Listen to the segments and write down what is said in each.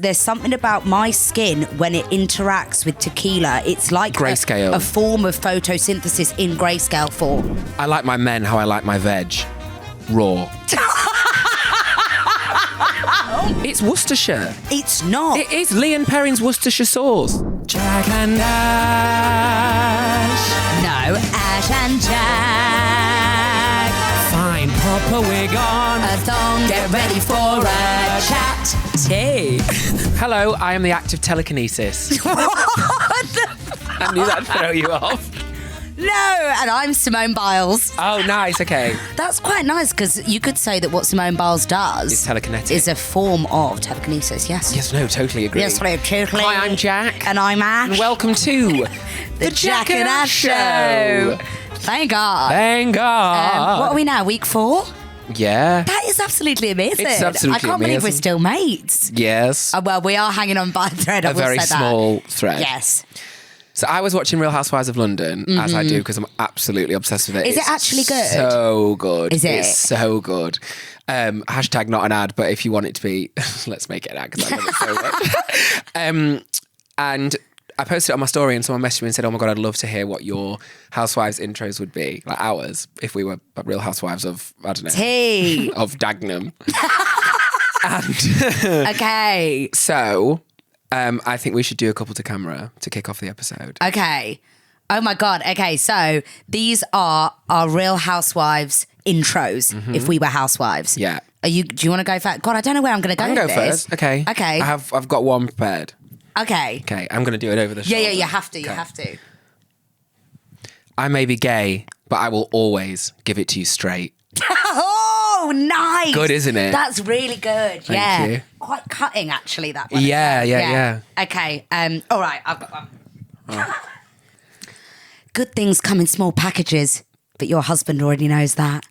There's something about my skin when it interacts with tequila. It's like Grayscale. a form of photosynthesis in grayscale form. I like my men how I like my veg. Raw. It's Worcestershire. It's not. It is Lee and Perrin's Worcestershire sauce. Jack and Ash. No, Ash and Jack. Fine, pop a wig on. A thong, get ready for a chat. Tea. Hello, I am the act of telekinesis. I knew that'd throw you off. No, and I'm Simone Biles. Oh, nice, okay. That's quite nice because you could say that what Simone Biles does It's telekinetic. is a form of telekinesis, yes. Yes, no, totally agree. Yes, totally. Hi, I'm Jack. And I'm Ash. And welcome to the Jack and Ash Show. Thank God. Thank God. What are we now, week 4? Yeah. That is absolutely amazing. It's absolutely I can't believe we're amazing. still mates. Yes. Well, we are hanging on by a thread. I A will very say that. small thread. Yes. So I was watching Real Housewives of London, as I do, because I'm absolutely obsessed with it. Is it It's actually good? So good. Is it? It's so good. Hashtag not an ad, but if you want it to be, let's make it an ad because I love it so much. And I posted it on my story and someone messaged me and said, oh my God, I'd love to hear what your Housewives intros would be, like ours, if we were Real Housewives of, I don't know. Tea. Of Dagenham. Okay. So... I think we should do a couple to camera to kick off the episode. Okay. Oh my God. Okay. So these are our Real Housewives intros if we were housewives. Yeah. Do you want to go first? God, I don't know where I'm going to go I can go with this. first. Okay. Okay. I've got one prepared. Okay. Okay, I'm going to do it over the shoulder. Yeah, you have to. You Okay. have to. I may be gay, but I will always give it to you straight. Oh, nice. Good, isn't it? That's really good. Thank you. Quite cutting, actually, that one. Yeah. Okay. All right. I've got one. Good things come in small packages, but your husband already knows that.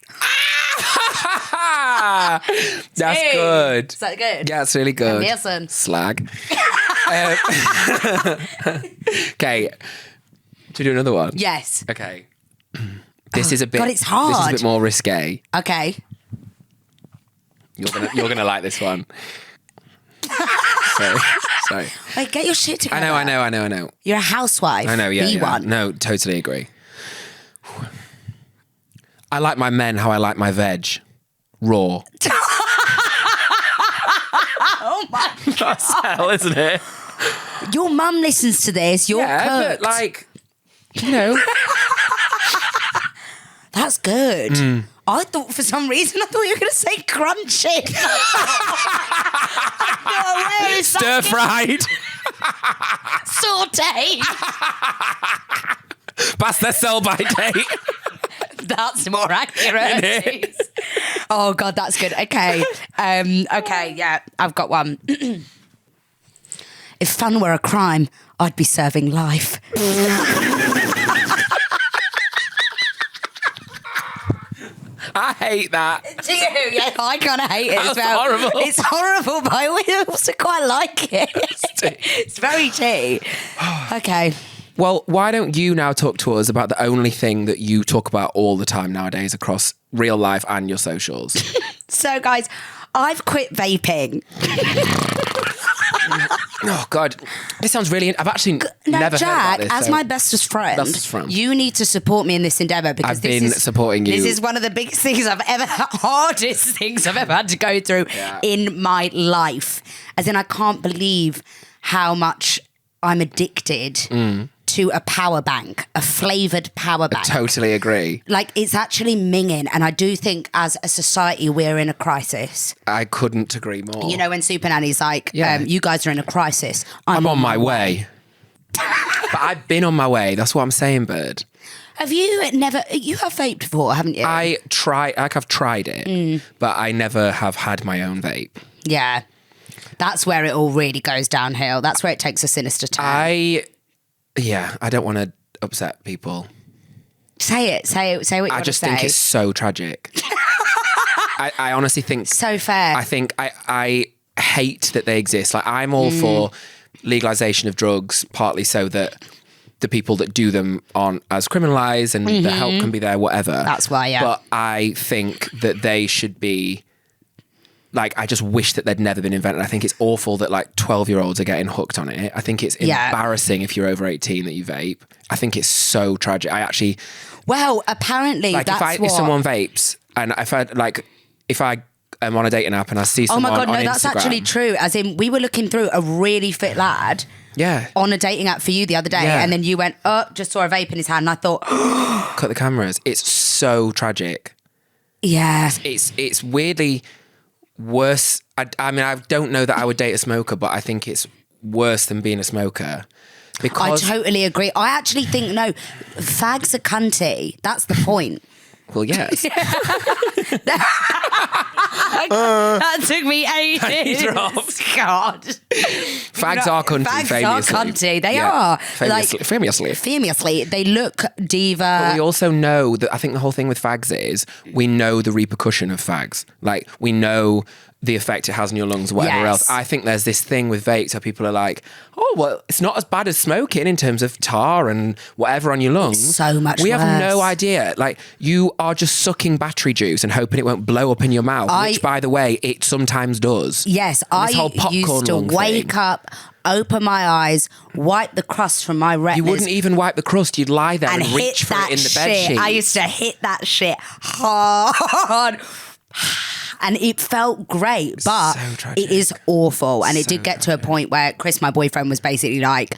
That's Hey. good. Is that good? Yeah, it's really good. Listen. Slag. Okay. Should we do another one? Yes. Okay. This is a bit. God, it's hard. This is a bit more risque. Okay. You're gonna like this one. Sorry. Wait, get your shit together. I know. You're a housewife. I know, yeah. Be yeah. one. No, totally agree. I like my men how I like my veg. Raw. Oh my God. That's hell, isn't it? Your mum listens to this. You're cooked. But like, you know. That's good. I thought for some reason, I thought you were going to say crunchy. No, where is Stir fried. sauteed? Past their sell by date. That's more accurate. It is. Oh God, that's good. Okay. Okay, yeah, I've got one. If fun were a crime, I'd be serving life. I hate that. Do you? Yeah, I kind of hate it as That's well. horrible. It's horrible, but I also quite like it. It's very tea. Okay. Well, why don't you now talk to us about the only thing that you talk about all the time nowadays across real life and your socials? So, guys, I've quit vaping. Oh, God. This sounds really... I've actually Now, never Jack, heard about this. as so- my bestest friend, you need to support me in this endeavour because I've been supporting you. This is one of the biggest things hardest things I've ever had to go through in my life. As in, I can't believe how much I'm addicted to a power bank, a flavoured power bank. Totally agree. Like, it's actually minging. And I do think as a society, we're in a crisis. I couldn't agree more. You know, when Super Nanny's like, Yeah. you guys are in a crisis. I'm on my way. But I've been on my way. That's what I'm saying, Bird. Have you have vaped before, haven't you? I've tried it, but I never have had my own vape. Yeah. That's where it all really goes downhill. That's where it takes a sinister turn. I don't want to upset people. Say what you want to say. I just think it's so tragic. I honestly think... So fair. I think I hate that they exist. Like, I'm all for legalisation of drugs, partly so that the people that do them aren't as criminalised and the help can be there, whatever. That's why, yeah. But I think that they should be like, I just wish that they'd never been invented. I think it's awful that like 12-year-olds are getting hooked on it. I think it's embarrassing if you're over 18 that you vape. I think it's so tragic. I actually... Well, apparently like if someone vapes and if I am on a dating app and I see Oh someone my God, on no, that's Instagram, actually true. As in, we were looking through a really fit lad on a dating app for you the other day, and then you went, just saw a vape in his hand, and I thought... Cut the cameras. It's so tragic. Yeah. It's weirdly worse. I mean, I don't know that I would date a smoker, but I think it's worse than being a smoker. Because I totally agree. I actually think, no, fags are cunty. That's the point. Well, yes. That took me ages. God. Fags are cunty. Fags are cunty. They are. Famously. They look diva. But we also know that, I think the whole thing with fags is we know the repercussion of fags. Like, we know the effect it has on your lungs or whatever else. I think there's this thing with vapes where people are like, oh, well, it's not as bad as smoking in terms of tar and whatever on your lungs. It's so much We worse. have no idea. Like, you are just sucking battery juice and hoping it won't blow up in your mouth, which, by the way, it sometimes does. Yes, I used to wake up, open my eyes, wipe the crust from my retinas. You wouldn't even wipe the crust. You'd lie there and reach for it in the bed sheet. I used to hit that shit hard. And it felt great, but it is awful. And it did get to a point where Chris, my boyfriend, was basically like,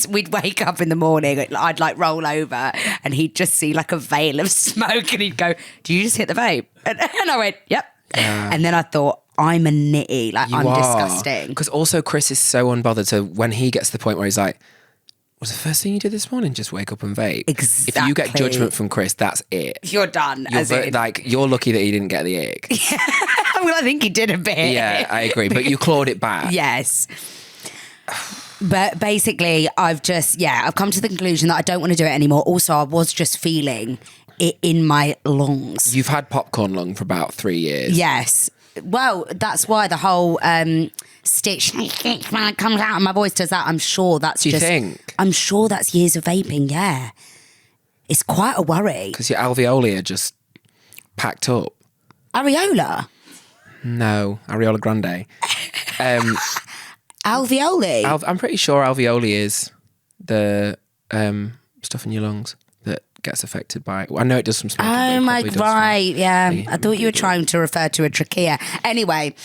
we'd wake up in the morning, I'd like roll over and he'd just see like a veil of smoke and he'd go, do you just hit the vape? And I went, yep. And then I thought, I'm a nitty, like I'm disgusting. Because also Chris is so unbothered. So when he gets to the point where he's like, what's the first thing you did this morning? Just wake up and vape. Exactly. If you get judgment from Chris, that's it. You're done. You're lucky that he didn't get the ick. Well, I think he did a bit. Yeah, I agree. But you clawed it back. Yes. But basically, I've come to the conclusion that I don't want to do it anymore. Also, I was just feeling it in my lungs. You've had popcorn lung for about 3 years. Yes. Well, that's why the whole stitch when it comes out and my voice does that. I'm sure that's Do you think? I'm sure that's years of vaping, yeah. It's quite a worry. Because your alveoli are just packed up. Areola? No, areola grande. Alveoli? I'm pretty sure alveoli is the stuff in your lungs that gets affected by... I know it does some smoking. Oh my God, right, yeah. I thought you were trying to refer to a trachea. Anyway...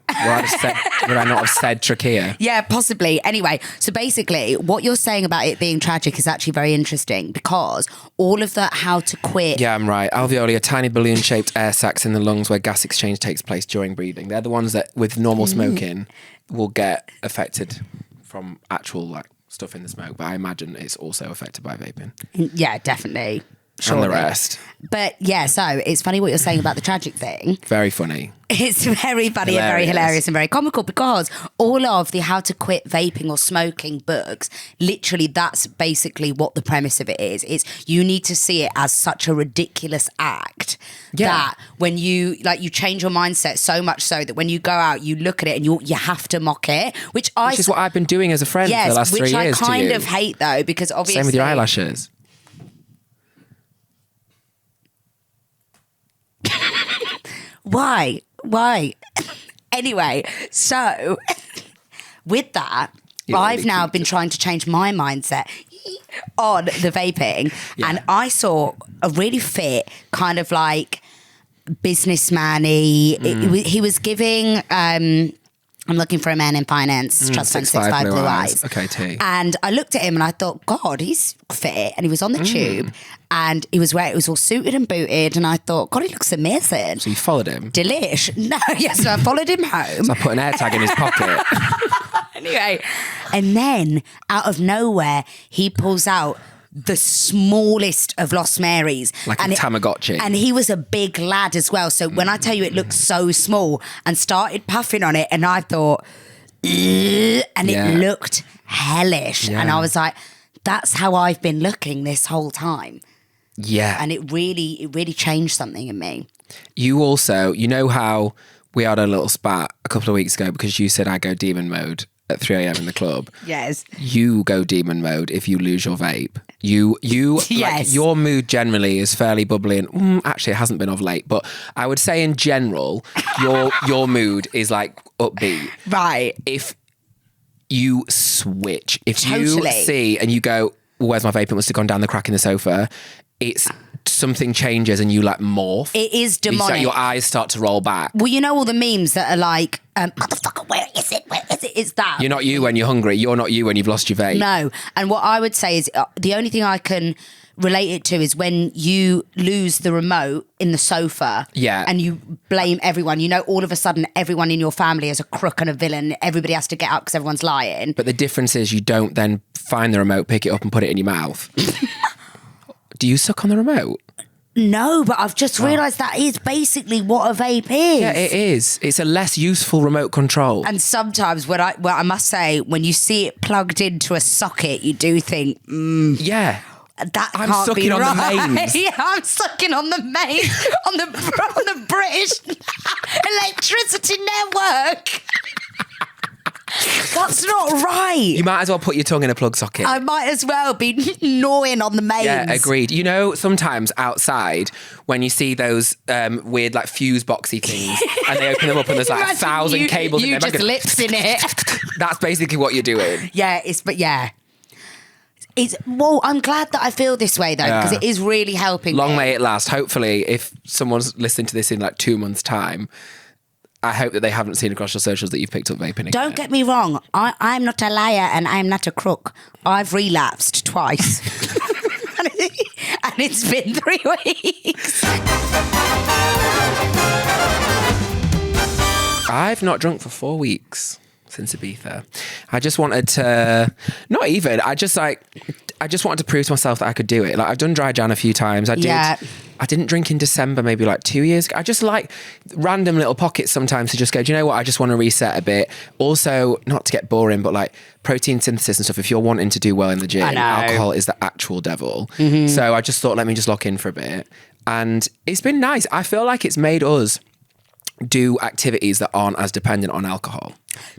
Would I not have said trachea? Yeah, possibly. Anyway, so basically what you're saying about it being tragic is actually very interesting because all of that how to quit... Yeah, I'm right. Alveoli are tiny balloon-shaped air sacs in the lungs where gas exchange takes place during breathing. They're the ones that, with normal smoking, will get affected from actual like stuff in the smoke. But I imagine it's also affected by vaping. Yeah, definitely. Surely. And the rest. But yeah, so it's funny what you're saying about the tragic thing. Very funny. It's very funny and very hilarious and very comical because all of the how to quit vaping or smoking books, literally that's basically what the premise of it is. It's you need to see it as such a ridiculous act that when you change your mindset so much so that when you go out, you look at it and you have to mock it, which is what I've been doing as a friend for the last 3 years. Which I kind of hate though because obviously... Same with your eyelashes. Why? Anyway, so with that, I've now been trying to change my mindset on the vaping, and I saw a really fit kind of like businessman-y. He was giving... I'm looking for a man in finance, trust fund, 6'5", blue eyes. Okay, T. And I looked at him and I thought, God, he's fit. And he was on the tube and it was all suited and booted. And I thought, God, he looks amazing. So you followed him? Delish. No, yes, so I followed him home. So I put an AirTag in his pocket. Anyway, and then out of nowhere, he pulls out the smallest of Lost Marys. Like a Tamagotchi. And he was a big lad as well. So when I tell you it looked so small and started puffing on it and I thought, and it looked hellish. Yeah. And I was like, that's how I've been looking this whole time. Yeah. And it really changed something in me. You also, you know how we had a little spat a couple of weeks ago because you said I go demon mode at 3 a.m. in the club, Yes. you go demon mode if you lose your vape. You Yes. like, your mood generally is fairly bubbly, and actually it hasn't been of late, but I would say in general, your mood is like upbeat. Right. If you switch, if Totally. you see and you go, where's my vape? It must have gone down the crack in the sofa. It's something changes and you like morph. It is demonic. Your eyes start to roll back. Well, you know all the memes that are like, motherfucker, where is it? Where is it? It's that. You're not you when you're hungry. You're not you when you've lost your vape. No. And what I would say is the only thing I can relate it to is when you lose the remote in the sofa. Yeah. And you blame everyone. You know, all of a sudden, everyone in your family is a crook and a villain. Everybody has to get up because everyone's lying. But the difference is you don't then find the remote, pick it up and put it in your mouth. Do you suck on the remote? No, but I've just realised that is basically what a vape is. Yeah, it is. It's a less useful remote control. And sometimes I must say, when you see it plugged into a socket, you do think, Yeah. that I'm can't sucking be on the right. mains. Yeah, I'm sucking on the mains on the British electricity network. That's not right. You might as well put your tongue in a plug socket. I might as well be gnawing on the mains. Yeah, agreed. You know, sometimes outside when you see those weird like fuse boxy things and they open them up and there's like Imagine 1,000 cables in you there. just lips in it. That's basically what you're doing. Yeah, well, I'm glad that I feel this way though, because Yeah. it is really helping Long me. may it last. Hopefully, if someone's listening to this in like 2 months' time, I hope that they haven't seen across your socials that you've picked up vaping again. Don't get me wrong, I'm not a liar and I'm not a crook. I've relapsed twice. and it's been 3 weeks. I've not drunk for 4 weeks since Ibiza. I just wanted to, not even, I just wanted to prove to myself that I could do it. Like I've done dry Jan a few times. I didn't drink in December, maybe like 2 years ago. I just like random little pockets sometimes to just go, do you know what? I just want to reset a bit. Also, not to get boring, but like protein synthesis and stuff. If you're wanting to do well in the gym, alcohol is the actual devil. Mm-hmm. So I just thought, let me just lock in for a bit. And it's been nice. I feel like it's made us do activities that aren't as dependent on alcohol.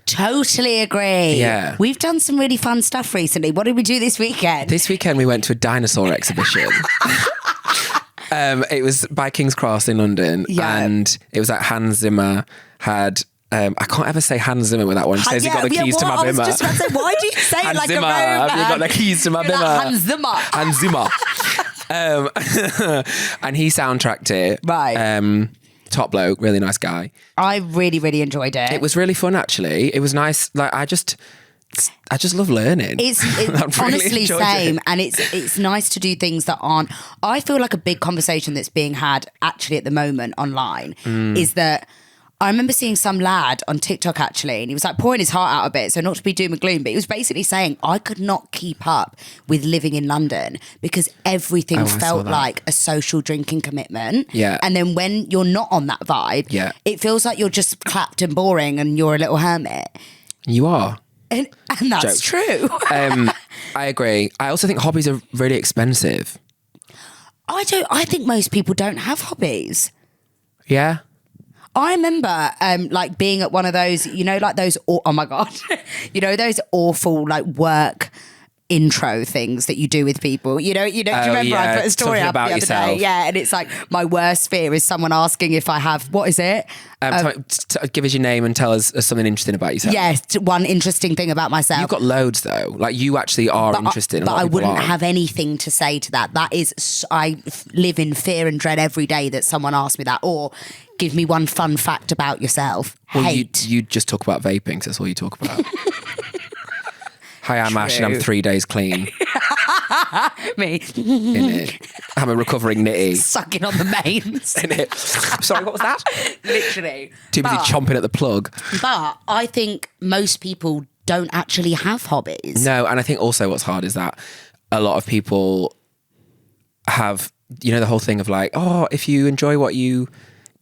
Totally agree. Yeah. We've done some really fun stuff recently. What did we do this weekend? This weekend we went to a dinosaur exhibition. It was by King's Cross in London, and it was like Hans Zimmer had. I can't ever say Hans Zimmer with that one. He says he got the keys to my bimmer. I was just about to say, why do you say it like Zimmer, a robot? have you got the keys to my You're bimmer? like Hans Zimmer. Hans Zimmer. And he soundtracked it. Right. Top bloke, really nice guy. I really, really enjoyed it. It was really fun, actually. It was nice. Like I just love learning. It's really honestly enjoyed same, it. and it's nice to do things that aren't. I feel like a big conversation that's being had actually at the moment online is that. I remember seeing some lad on TikTok actually, and he was like pouring his heart out a bit, so not to be doom and gloom, but he was basically saying, I could not keep up with living in London because everything felt like a social drinking commitment. Yeah. And then when you're not on that vibe, it feels like you're just clapped and boring and you're a little hermit. You are. And that's true. I agree. I also think hobbies are really expensive. I think most people don't have hobbies. Yeah. I remember like being at one of those, you know, like those, oh my God, you know, those awful like work intro things that you do with people. Do you remember I put a story up the other day? Yeah, and it's like my worst fear is someone asking if I have, what is it? Give us your name and tell us something interesting about yourself. Yes, one interesting thing about myself. You've got loads though. Like you actually are interesting. But I wouldn't have anything to say to that. That is, I live in fear and dread every day that someone asks me that, or give me one fun fact about yourself. Well, Hate. you just talk about vaping, 'cause that's all you talk about. Hi, I'm Ash and I'm 3 days clean. Me. Innit? I'm a recovering nitty. Sucking on the mains. Innit? Sorry, what was that? Literally. Too busy chomping at the plug. But I think most people don't actually have hobbies. No, and I think also what's hard is that a lot of people have, the whole thing of like, oh, if you enjoy what you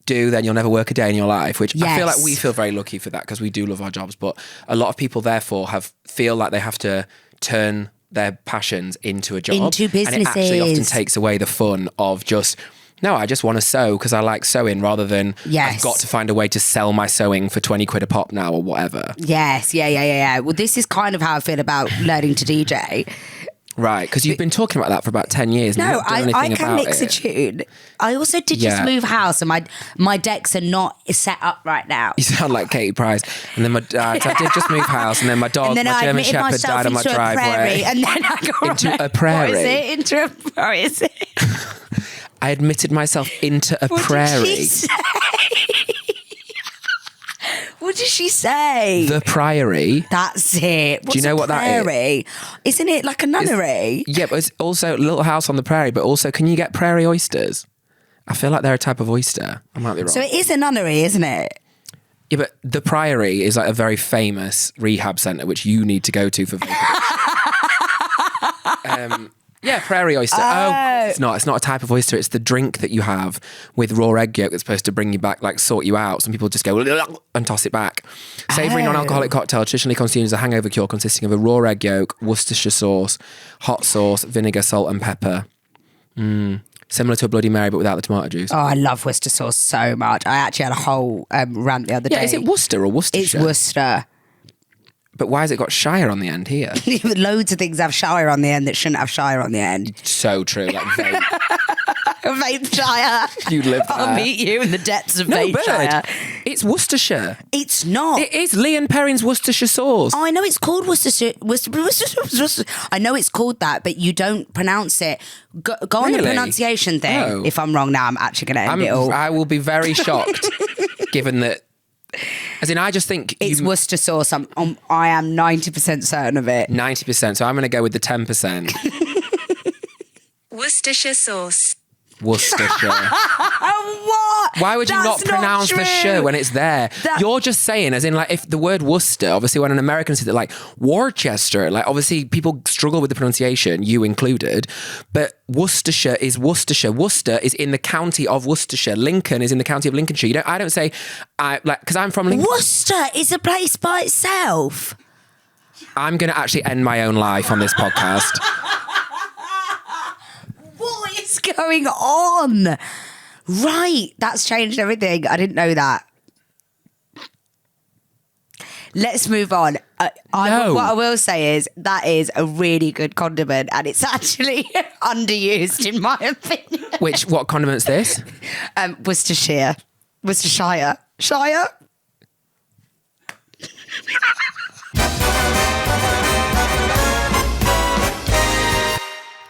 do, then you'll never work a day in your life, which I feel like we feel very lucky for that because we do love our jobs, but a lot of people therefore feel like they have to turn their passions into a job, into businesses, and it actually often takes away the fun of just No, I just want to sew because I like sewing rather than Yes. I've got to find a way to sell my sewing for 20 quid a pop now or whatever. Yes, yeah. Well, this is kind of how I feel about learning to DJ. Right, because you've been talking about that for about 10 years. And No, you've not done I anything can about mix it. a tune. I also did just Yeah. move house, and my decks are not set up right now. You sound like Katie Price. And then my dad, I did just move house, and then my dog, And then my I German admitted Shepherd, myself died on my into a prairie, driveway. and then I got Into a prairie? What is it? Into a what is it? I admitted myself into a What prairie. did she say? What did she say? The Priory. That's it. What's you know a what that is? prairie? Isn't it like a nunnery? Yeah, but it's also a little house on the prairie, but also can you get prairie oysters? I feel like they're a type of oyster. I might be wrong. So it is a nunnery, isn't it? Yeah, but the Priory is like a very famous rehab centre which you need to go to for vaping. Yeah, prairie oyster. Oh, it's not. It's not a type of oyster. It's the drink that you have with raw egg yolk that's supposed to bring you back, like sort you out. Some people just go and toss it back. Savoury non-alcoholic cocktail traditionally consumed as a hangover cure consisting of a raw egg yolk, Worcestershire sauce, hot sauce, vinegar, salt and pepper. Similar to a Bloody Mary but without the tomato juice. Oh, I love Worcester sauce so much. I actually had a whole rant the other day. Yeah, is it Worcester or It's Worcestershire? Worcester. But why has it got Shire on the end here? Loads of things have Shire on the end that shouldn't have Shire on the end. So true. Like vape. Vape Shire. You live there. I'll meet you in the depths of No, Vape Shire. bird. It's Worcestershire. It's not. It is Lee and Perrin's Worcestershire sauce. Oh, I know it's called Worcestershire. Worcester. I know it's called that, but you don't pronounce it. Go on the Really? pronunciation thing. Oh. If I'm wrong now, I'm actually going to end it all. I will be very shocked, given that. As in, I just think It's Worcester sauce. I am 90% certain of it. 90%. So I'm going to go with the 10%. Worcestershire sauce. Worcestershire. What? Why would you That's not pronounce the true. sh when it's there? You're just saying, as in, like, if the word Worcester, obviously, when an American says it, like Worcester, like, obviously, people struggle with the pronunciation, you included. But Worcestershire is Worcestershire. Worcester is in the county of Worcestershire. Lincoln is in the county of Lincolnshire. I don't say, because I'm from Lincoln. Worcester is a place by itself. I'm going to actually end my own life on this podcast. What is going on? Right, that's changed everything. I didn't know that. Let's move on. What I will say is that is a really good condiment, and it's actually underused in my opinion. What condiment's this? Worcestershire. Shire.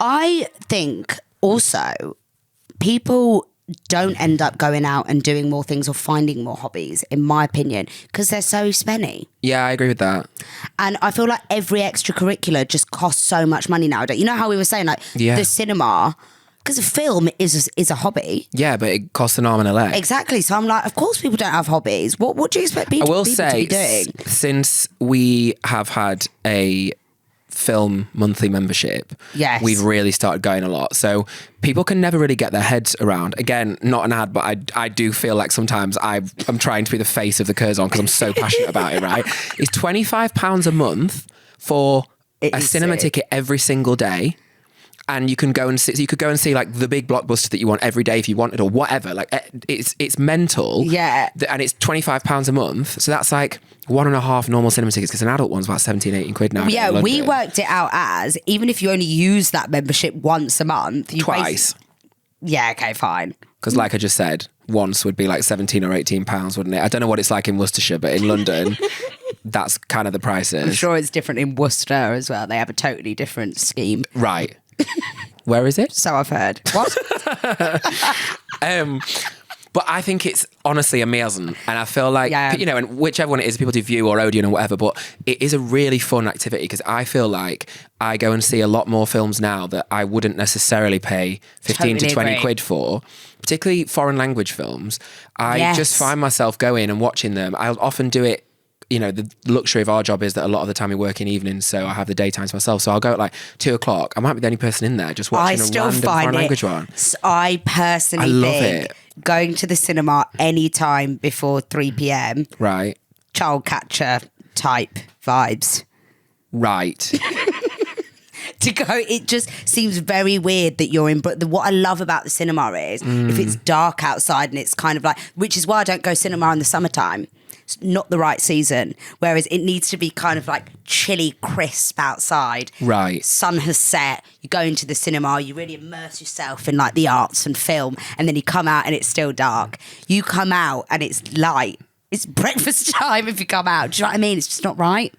I think also people don't end up going out and doing more things or finding more hobbies, in my opinion, because they're so spenny. Yeah, I agree with that. And I feel like every extracurricular just costs so much money nowadays. You know how we were saying, like, the cinema, because a film is a hobby. Yeah, but it costs an arm and a leg. Exactly. So I'm like, of course people don't have hobbies. What do you expect people, I will people say, to be doing? Since we have had a film monthly membership, Yes. we've really started going a lot. So people can never really get their heads around. Again, not an ad, but I do feel like sometimes I'm trying to be the face of the Curzon because I'm so passionate about it, right? It's £25 a month for It a is cinema sick. ticket every single day. And you can go and see. So you could go and see like the big blockbuster that you want every day if you wanted, or whatever. Like it's mental. Yeah. And it's £25 a month. So that's like 1.5 normal cinema tickets because an adult one's about 17, 18 quid now. Yeah, in we London. worked it out as, even if you only use that membership once a month. You Twice. Yeah, okay, fine. Because like I just said, once would be like 17 or £18, wouldn't it? I don't know what it's like in Worcestershire, but in London, that's kind of the prices. I'm sure it's different in Worcester as well. They have a totally different scheme. Right. Where is it? So I've heard. What? But I think it's honestly amazing. And I feel like, Yeah. you know, and whichever one it is, people do View or Odeon or whatever, but it is a really fun activity because I feel like I go and see a lot more films now that I wouldn't necessarily pay 15 Totally to 20 agree. quid for, particularly foreign language films. I Yes. just find myself going and watching them. I'll often do it. You know, the luxury of our job is that a lot of the time we work in evenings, so I have the daytime to myself. So I'll go at like 2:00. I might be the only person in there just I watching a still random find foreign it. language one. I personally I love think it. going to the cinema any time before 3 p.m, Right. child catcher type vibes. Right. to go. It just seems very weird that you're in. But what I love about the cinema is if it's dark outside and it's kind of like, which is why I don't go cinema in the summertime. It's not the right season. Whereas it needs to be kind of like chilly, crisp outside. Right. Sun has set. You go into the cinema. You really immerse yourself in like the arts and film, and then you come out and it's still dark. You come out and it's light. It's breakfast time if you come out. Do you know what I mean? It's just not right.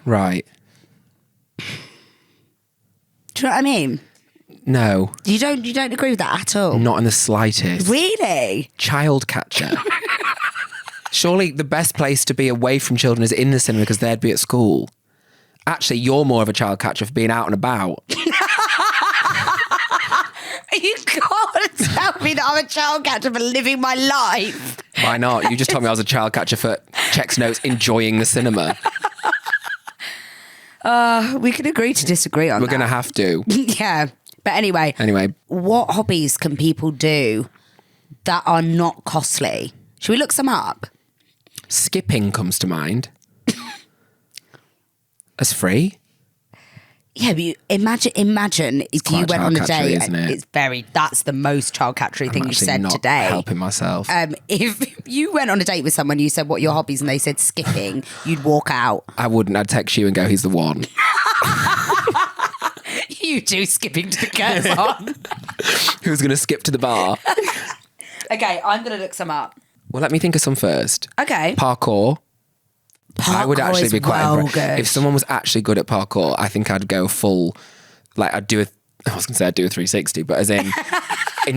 Right. Do you know what I mean? No. You don't agree with that at all? Not in the slightest. Really? Child catcher. Surely the best place to be away from children is in the cinema because they'd be at school. Actually, you're more of a child catcher for being out and about. You can't tell me that I'm a child catcher for living my life. Why not? You just told me I was a child catcher for checks notes enjoying the cinema. We can agree to disagree on We're that. going to have to. Yeah. But anyway, what hobbies can people do that are not costly? Should we look some up? Skipping comes to mind. As free? Yeah, but imagine if you went on a date. Isn't it? That's the most child catchery thing you've said not today. Helping myself. If you went on a date with someone, you said, what are your hobbies? And they said skipping, you'd walk out. I wouldn't. I'd text you and go, he's the one. You two skipping to the curves on. Who's going to skip to the bar? Okay, I'm going to look some up. Well, let me think of some first. Okay. Parkour. I would actually be quite impressed. Good. If someone was actually good at parkour, I think I'd go full, like I'd do a 360, but as in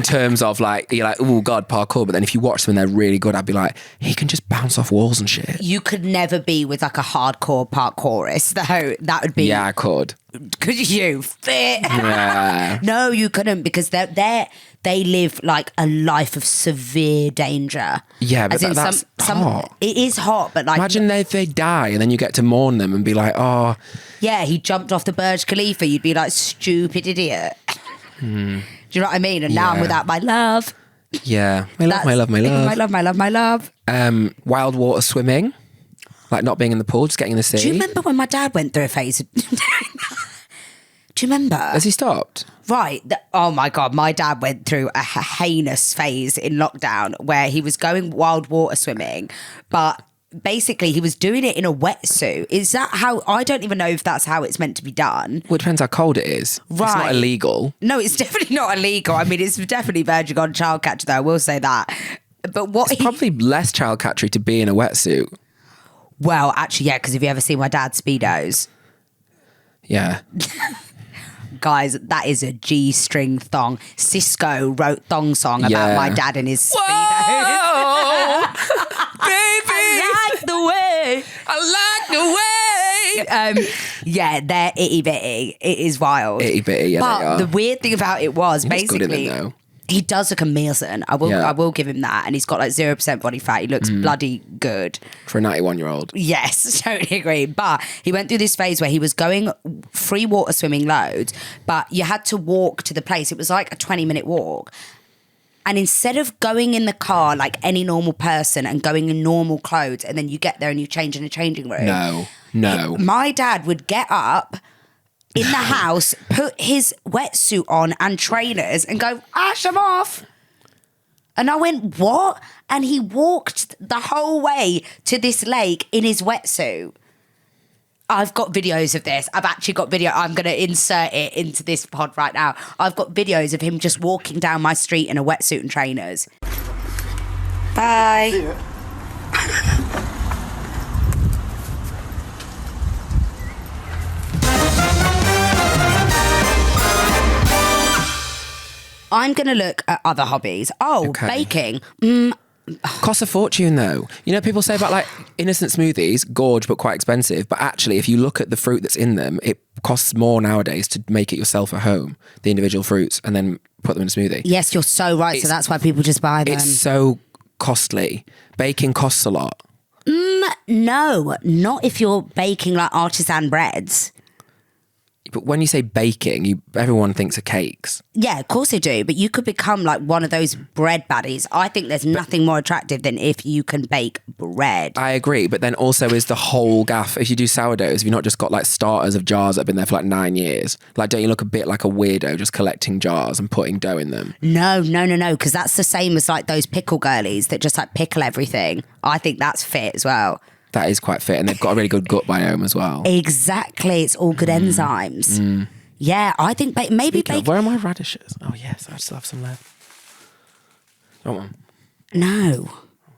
terms of like, you're like, oh God, parkour. But then if you watch them and they're really good, I'd be like, he can just bounce off walls and shit. You could never be with like a hardcore parkourist though. That would be. Yeah, I could. Could you fit? Yeah. No, you couldn't because they live like a life of severe danger. Yeah, but that's hot. It is hot, but like imagine if they die and then you get to mourn them and be like, oh. Yeah, he jumped off the Burj Khalifa. You'd be like, stupid idiot. Do you know what I mean? And now I'm without my love. Yeah, my love. My love. Wild water swimming, like not being in the pool, just getting in the sea. Do you remember when my dad went through a phase of doing that? Do you remember? Has he stopped? Right. Oh my God. My dad went through a heinous phase in lockdown where he was going wild water swimming, but basically he was doing it in a wetsuit. Is that how? I don't even know if that's how it's meant to be done. Well, it depends how cold it is. Right. It's not illegal. No, it's definitely not illegal. I mean, it's definitely verging on child catcher though. I will say that. But it's probably less child catchery to be in a wetsuit. Well, actually, yeah, because have you ever seen my dad's Speedos? Yeah. Guys, that is a G-string thong. Cisco wrote thong song about my dad and his Speedos. Baby! I like the way. Yeah, they're itty bitty. It is wild. Itty bitty, yeah. But the weird thing about it was basically good in it, though. He does look amazing. I will give him that. And he's got like 0% body fat. He looks bloody good. For a 91-year-old. Yes, totally agree. But he went through this phase where he was going free water swimming loads, but you had to walk to the place. It was like a 20-minute walk. And instead of going in the car like any normal person and going in normal clothes, and then you get there and you change in a changing room. No. My dad would get up in the house, put his wetsuit on and trainers and go, Ash, I'm off. And I went, what? And he walked the whole way to this lake in his wetsuit. I've got videos of this. I've actually got video. I'm going to insert it into this pod right now. I've got videos of him just walking down my street in a wetsuit and trainers. Bye. See ya. I'm going to look at other hobbies. Oh, baking. Costs a fortune though. You know, people say about like innocent smoothies, gorge but quite expensive. But actually, if you look at the fruit that's in them, it costs more nowadays to make it yourself at home, the individual fruits, and then put them in a smoothie. Yes, you're so right. So that's why people just buy them. It's so costly. Baking costs a lot. No, not if you're baking like artisan breads. But when you say baking, everyone thinks of cakes. Yeah, of course they do. But you could become like one of those bread baddies. I think there's nothing more attractive than if you can bake bread. I agree. But then also is the whole gaff, if you do sourdoughs, have you not just got like starters of jars that have been there for like 9 years? Like, don't you look a bit like a weirdo just collecting jars and putting dough in them? No. Because that's the same as like those pickle girlies that just like pickle everything. I think that's fit as well. That is quite fit, and they've got a really good gut biome as well. Exactly, it's all good enzymes. Yeah, I think maybe bake. Where are my radishes? Oh yes, I still have some left. You want one? No.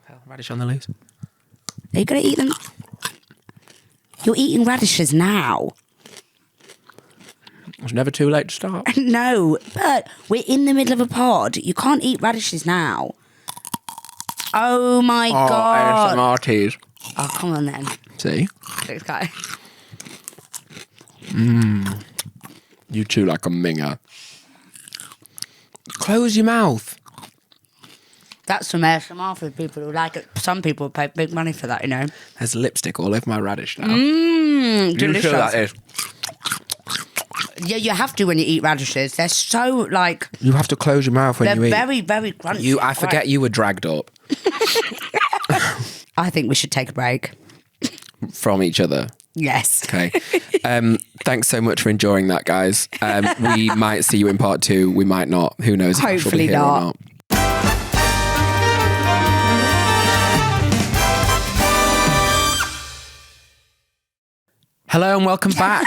Hell, radish on the loose. Are you gonna eat them? You're eating radishes now. It's never too late to start. No, but we're in the middle of a pod. You can't eat radishes now. Oh my god! ASMR teas. Oh, come on then. See? Okay. You chew like a minger. Close your mouth. That's some ASMR for the people who like it. Some people pay big money for that, you know. There's lipstick all over my radish now. Delicious. You sure that is? Yeah, you have to when you eat radishes. They're so like... You have to close your mouth when you eat. They're very, very crunchy. I forget you were dragged up. I think we should take a break. From each other. Yes. Okay. Thanks so much for enjoying that, guys. We might see you in part 2. We might not. Who knows if Ash will be Hopefully here or not. not. Hello and welcome back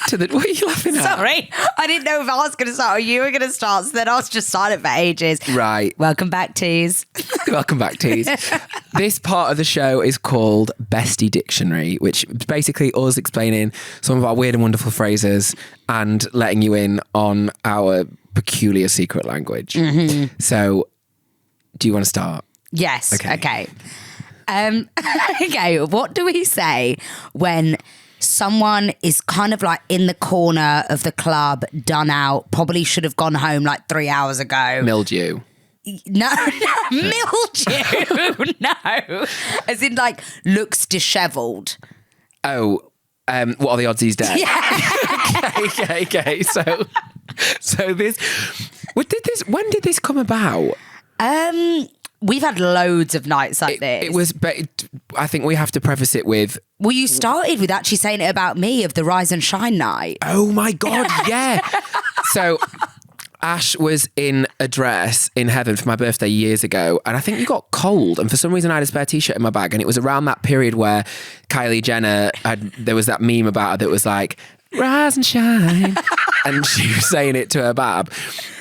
to the... What are you laughing at? Sorry, I didn't know if I was going to start or you were going to start, so then I was just silent for ages. Right. Welcome back, Tees. Welcome back, Tees. This part of the show is called Bestie Dictionary, which is basically us explaining some of our weird and wonderful phrases and letting you in on our peculiar secret language. So, do you want to start? Yes. Okay. Okay, what do we say when someone is kind of like in the corner of the club, done out, probably should have gone home like 3 hours ago? Mildew. No, mildew. No. As in like looks dishevelled. Oh, what are the odds he's dead? Yeah. Okay. So this, when did this come about? We've had loads of nights like this. It was, but I think we have to preface it with... Well, you started with actually saying it about me of the Rise and Shine night. Oh my God, yeah. So Ash was in a dress in heaven for my birthday years ago, and I think you got cold, and for some reason I had a spare t-shirt in my bag, and it was around that period where Kylie Jenner there was that meme about her that was like, rise and shine. And she was saying it to her bab.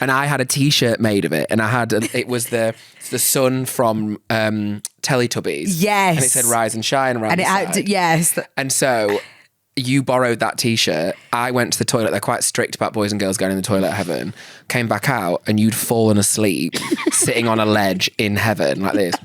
And I had a t-shirt made of it. And I had, it was the sun from Teletubbies. Yes. And it said rise and shine around And the it had, side. yes. And so you borrowed that t-shirt. I went to the toilet. They're quite strict about boys and girls going in the toilet at heaven. Came back out and you'd fallen asleep sitting on a ledge in heaven like this.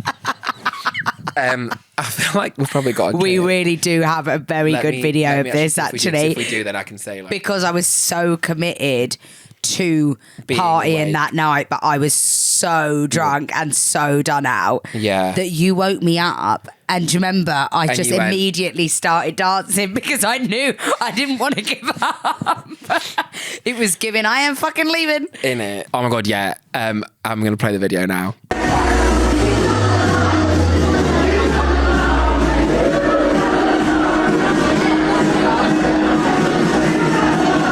I feel like we've probably got. We really do have a very good video of this, actually. If we do, then I can say like, because I was so committed to partying that night, but I was so drunk and so done out that you woke me up. And do you remember, I just immediately started dancing because I knew I didn't want to give up. It was giving, I am fucking leaving. In it. Oh my God, yeah. I'm going to play the video now.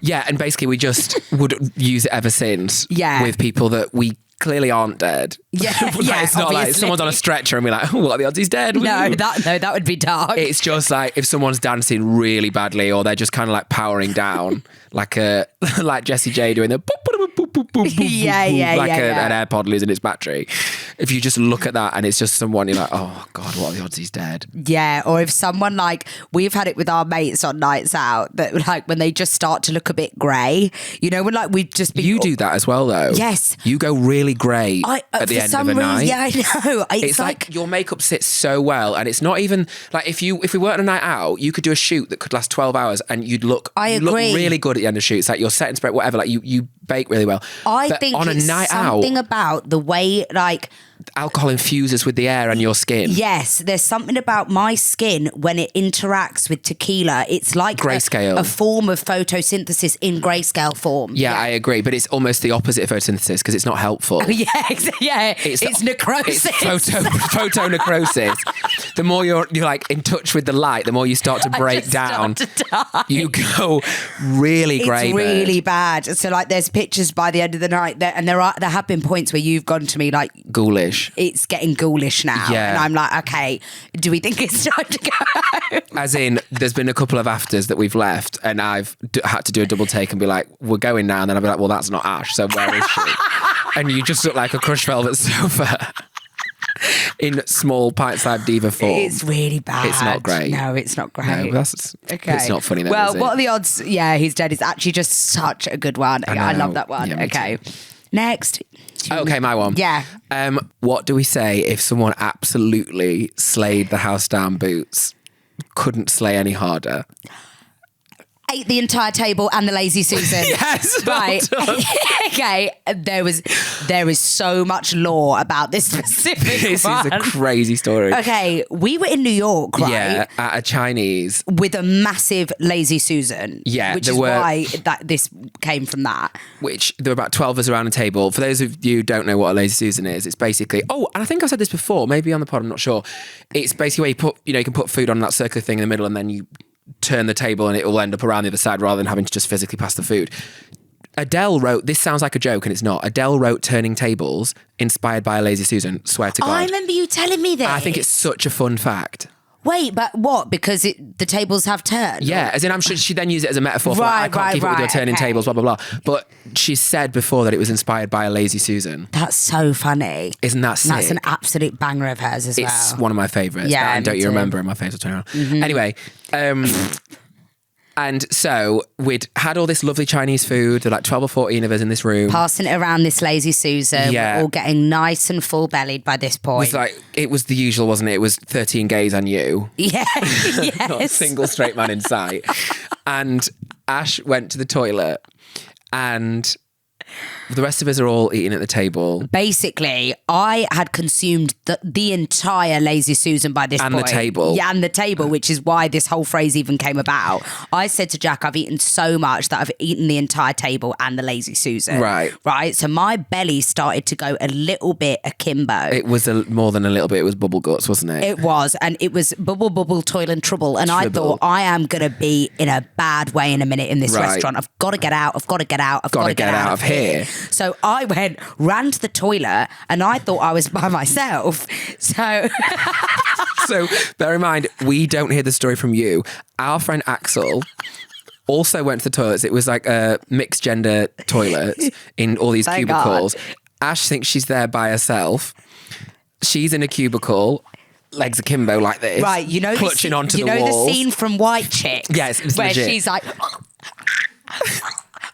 Yeah, and basically we just would use it ever since with people that we clearly aren't dead. Yeah, it's not like someone's on a stretcher and we're like, oh, what are the odds he's dead? No, that would be dark. It's just like if someone's dancing really badly or they're just kind of like powering down like Jessie J doing the boop, boop, boop, boop, boop, boop, like an AirPod losing its battery. If you just look at that and it's just someone, you're like, oh God, what are the odds he's dead? Yeah, or if someone like, we've had it with our mates on nights out, that like when they just start to look a bit grey, you know, when like we've just been... You do that as well though. Yes. You go really grey at the end of a night. Yeah, I know. It's like your makeup sits so well and it's not even, like if we were on a night out, you could do a shoot that could last 12 hours and you'd look, look really good at the end of the shoot. It's like you're set and spread, whatever, like you bake really well. I But think on a it's night something out, about the way, like, alcohol infuses with the air and your skin. yes, there's something about my skin when it interacts with tequila. It's like Grayscale. a form of photosynthesis in grayscale form. Yeah, I agree. But it's almost the opposite of photosynthesis because it's not helpful. Yeah, it's necrosis. It's photo necrosis. The more you're like in touch with the light, the more you start to break down. Start to die. You go really grey. It's really bad. So like, there's pictures by the end of the night, and there have been points where you've gone to me like, ghoulish. It's getting ghoulish now. Yeah. And I'm like, okay, do we think it's time to go? As in, there's been a couple of afters that we've left and I've had to do a double take and be like, we're going now. And then I'll be like, well, that's not Ash. So where is she? And you just look like a crushed velvet sofa in small pint-sized diva form. It's really bad. It's not great. No, it's not great. No, that's okay. It's not funny then, well, is it? what are the odds? Yeah, he's dead. It's actually just such a good one. I love that one. Yeah, okay. Next. Okay, my one. Yeah. What do we say if someone absolutely slayed the house down boots? Couldn't slay any harder. Ate the entire table and the lazy Susan. Yes, right. Okay, there is so much lore about this specific This one. is a crazy story. Okay, we were in New York, right? Yeah, at a Chinese. With a massive lazy Susan. Yeah, which there is were- why this came from that. Which there were about 12 of us around a table. For those of you who don't know what a lazy Susan is, it's basically, and I think I've said this before, maybe on the pod, I'm not sure. It's basically where you can put food on that circular thing in the middle and then you turn the table and it will end up around the other side rather than having to just physically pass the food. Adele wrote, this sounds like a joke and it's not. Adele wrote Turning Tables inspired by a lazy Susan, swear to God. I remember you telling me this. I think it's such a fun fact. Wait, but what? Because the tables have turned? Yeah, as in I'm sure she then used it as a metaphor for I can't keep up with your turning tables, blah, blah, blah. But she said before that it was inspired by a lazy Susan. That's so funny. Isn't that sick? That's an absolute banger of hers as well. It's one of my favourites. Yeah, And don't me you too. remember my favourite turn around? Anyway, and so we'd had all this lovely Chinese food. There were like 12 or 14 of us in this room. Passing it around this lazy Susan. Yeah. We're all getting nice and full-bellied by this point. It was the usual, wasn't it? It was 13 gays and you. Yeah, yes. Not a single straight man in sight. And Ash went to the toilet and the rest of us are all eating at the table. Basically, I had consumed the entire lazy Susan by this point. And the table. Yeah, and the table, which is why this whole phrase even came about. I said to Jack, I've eaten so much that I've eaten the entire table and the lazy Susan. Right. Right. So my belly started to go a little bit akimbo. It was more than a little bit. It was bubble guts, wasn't it? It was, and it was bubble, toil and trouble. And I Tribble. thought, I am going to be in a bad way in a minute in this Right. restaurant. I've got to get out. I've got to get out. I've Gotta got to get out of here. So I ran to the toilet, and I thought I was by myself. So So bear in mind, we don't hear the story from you. Our friend Axel also went to the toilets. It was like a mixed gender toilet in all these Thank cubicles. God. Ash thinks she's there by herself. She's in a cubicle, legs akimbo like this. right, you know, clutching onto you the know walls. the scene from White Chicks. Yes, it's where legit. she's like.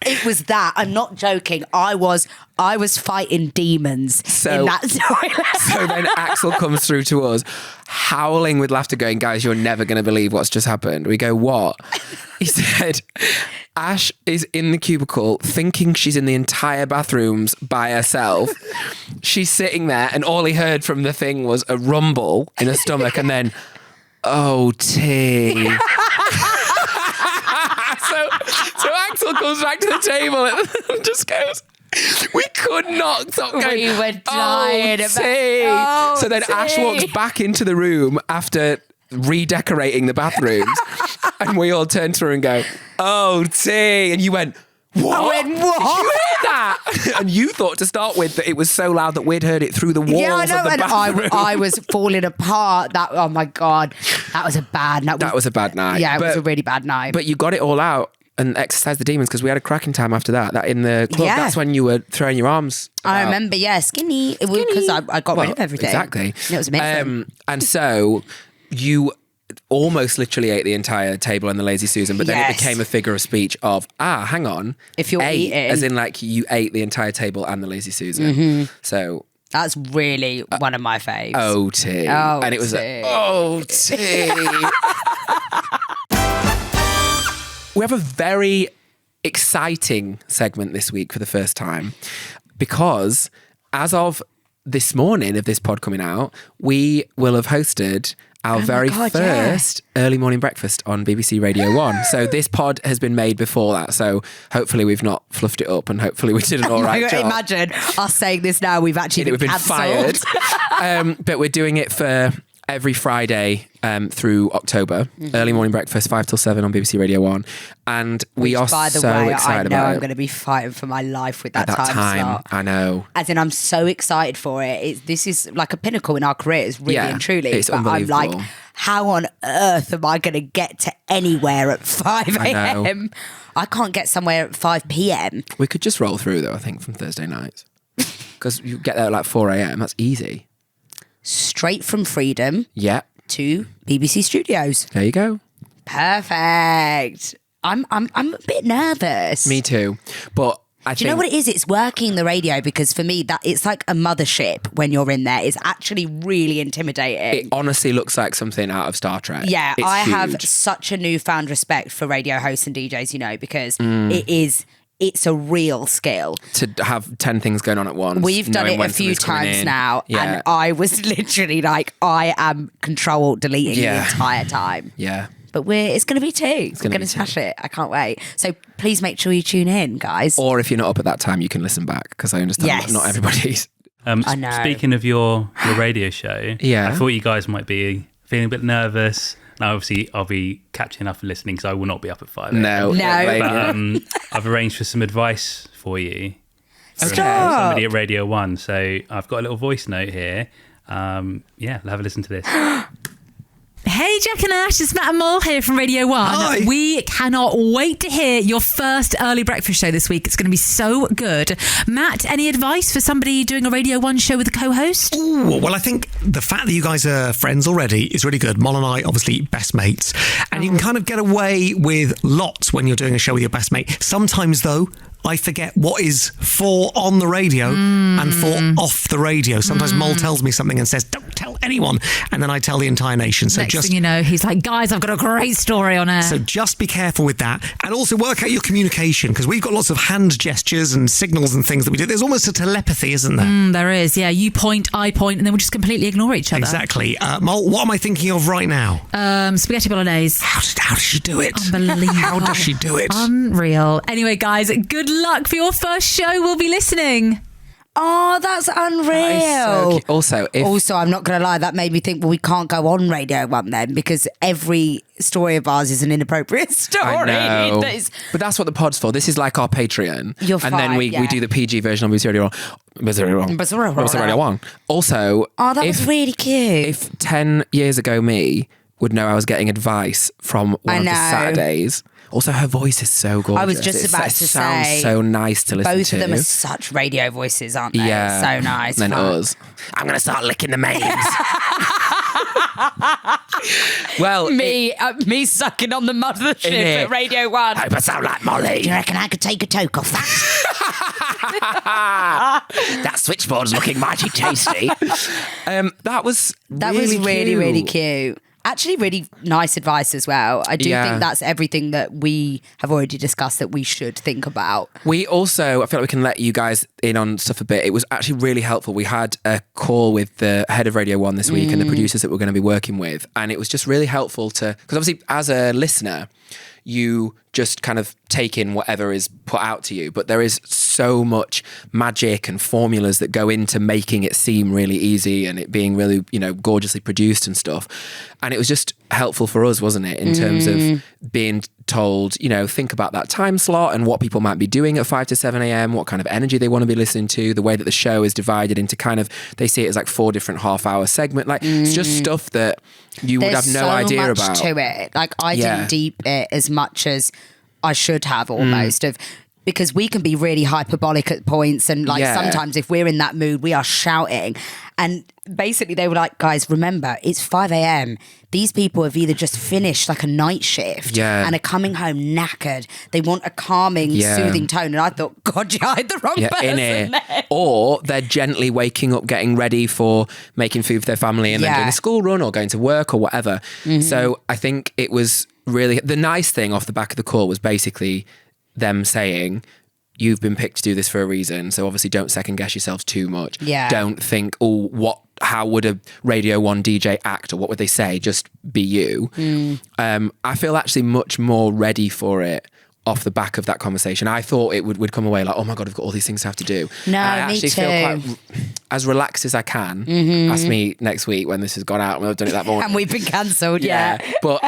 It was that. I'm not joking. I was fighting demons in that toilet. So then Axel comes through to us, howling with laughter, going, guys, you're never going to believe what's just happened. We go, what? He said, Ash is in the cubicle thinking she's in the entire bathrooms by herself. She's sitting there and all he heard from the thing was a rumble in her stomach and then, oh, tea. So Axel comes back to the table and just goes, we could not stop going. We were dying about- tea. Oh, So then Ash tea. walks back into the room after redecorating the bathrooms and we all turn to her and go, oh, tea. And you went, what? I went, what? Did you hear that? And you thought to start with that it was so loud that we'd heard it through the walls Yeah, I know, of the and bathroom. I was falling apart. Oh my God, that was a bad night. That was a bad night. Yeah, it was a really bad night. But you got it all out and exercised the demons because we had a cracking time after that. That in the club, Yeah. that's when you were throwing your arms I about. remember, yeah, skinny. It was because I got rid of everything. Exactly. It was amazing. And so you almost literally ate the entire table and the lazy Susan, but then it Yes. became a figure of speech of, hang on. If you're ate, eating. as in like you ate the entire table and the lazy Susan. Mm-hmm. So... That's really one of my faves. Oh, tea. Oh, and it was tea. oh, tea. We have a very exciting segment this week for the first time, because as of this morning of this pod coming out, we will have hosted our very first early morning breakfast on BBC Radio 1. So this pod has been made before that. So hopefully we've not fluffed it up, and hopefully we did an all right job. Imagine us saying this now, we've actually been fired. But we're doing it for every Friday through October. Early morning breakfast, 5 till 7 on BBC Radio 1. And we are so excited about it. I know I'm going to be fighting for my life with that time slot. I know. As in, I'm so excited for it. This is like a pinnacle in our careers, really and truly. It's unbelievable. I'm like, how on earth am I going to get to anywhere at 5 a.m? I can't get somewhere at 5 p.m. We could just roll through though, I think, from Thursday nights. Because you get there at like 4 a.m. That's easy. Straight from Freedom to BBC Studios. There you go. Perfect. I'm a bit nervous. Me too. But do you know what it is? It's working the radio, because for me that it's like a mothership when you're in there. It's actually really intimidating. It honestly looks like something out of Star Trek. Yeah, it's I huge. have such a newfound respect for radio hosts and DJs, because it's a real skill. To have 10 things going on at once. We've done it a few times now, and I was literally like, I am control-deleting the entire time. Yeah. But it's going to be 2. We're going to smash it. I can't wait. So please make sure you tune in, guys. Or if you're not up at that time, you can listen back, because I understand not everybody's. I know. Speaking of your radio show, I thought you guys might be feeling a bit nervous. Now, obviously, I'll be catching up and listening, because I will not be up at 5 a.m. No. But I've arranged for some advice for you. From somebody at Radio 1. So I've got a little voice note here. Have a listen to this. Hey Jack and Ash, it's Matt and Mole here from Radio 1. Hi. We cannot wait to hear your first early breakfast show this week. It's going to be so good. Matt, any advice for somebody doing a Radio 1 show with a co-host? Ooh, well, I think the fact that you guys are friends already is really good. Mol and I, obviously, best mates. And you can kind of get away with lots when you're doing a show with your best mate. Sometimes, though, I forget what is for on the radio and for off the radio. Sometimes Mol tells me something and says, don't tell anyone. And then I tell the entire nation. So Next thing you know, he's like, guys, I've got a great story on air. So just be careful with that. And also work out your communication, because we've got lots of hand gestures and signals and things that we do. There's almost a telepathy, isn't there? There is, yeah. You point, I point, and then we just completely ignore each other. Exactly. Mol, what am I thinking of right now? Spaghetti bolognese. How does she do it? Unbelievable. How does she do it? Unreal. Anyway, guys, good luck for your first show. We'll be listening. Oh, that's unreal. That is so also, I'm not going to lie, that made me think, well, we can't go on Radio 1 then, because every story of ours is an inappropriate story. I know. But that's what the pod's for. This is like our Patreon. Then we do the PG version on BBC Radio 1. Also, that was really cute. If 10 years ago me would know I was getting advice from one of the Saturdays. Also, her voice is so gorgeous. I was just about to say. It sounds so nice to listen to. Both of them are such radio voices, aren't they? Yeah. So nice. And then us. I'm going to start licking the mains. Well, me sucking on the mothership at Radio 1. I hope I sound like Molly. Do you reckon I could take a toke off that? That switchboard's looking mighty tasty. That was really cute. Actually, really nice advice as well. I do think that's everything that we have already discussed that we should think about. We also, I feel like we can let you guys in on stuff a bit. It was actually really helpful. We had a call with the head of Radio 1 this week and the producers that we're going to be working with. And it was just really helpful because obviously as a listener, you just kind of take in whatever is put out to you. But there is so much magic and formulas that go into making it seem really easy and it being really, gorgeously produced and stuff. And it was just helpful for us, wasn't it? In terms of being told, think about that time slot and what people might be doing at 5 to 7 a.m, what kind of energy they want to be listening to, the way that the show is divided into they see it as like 4 different half-hour segments. Like, it's just stuff that you would have no idea about. There's so much to it. Like, I didn't deep it as much as I should have almost because we can be really hyperbolic at points and sometimes if we're in that mood, we are shouting. And basically they were like, guys, remember, it's 5 a.m. These people have either just finished like a night shift and are coming home knackered. They want a calming, soothing tone. And I thought, God, you hired the wrong person there. Or they're gently waking up, getting ready for making food for their family and then doing a school run or going to work or whatever. So I think it was really, the nice thing off the back of the call was basically them saying, you've been picked to do this for a reason, so obviously don't second guess yourselves too much. Yeah. Don't think, how would a Radio 1 DJ act, or what would they say? Just be you. I feel actually much more ready for it off the back of that conversation. I thought it would come away like, oh my God, I've got all these things to have to do. No, I actually me too. feel quite as relaxed as I can. Ask me next week when this has gone out and I've done it that morning. And we've been cancelled, yeah. But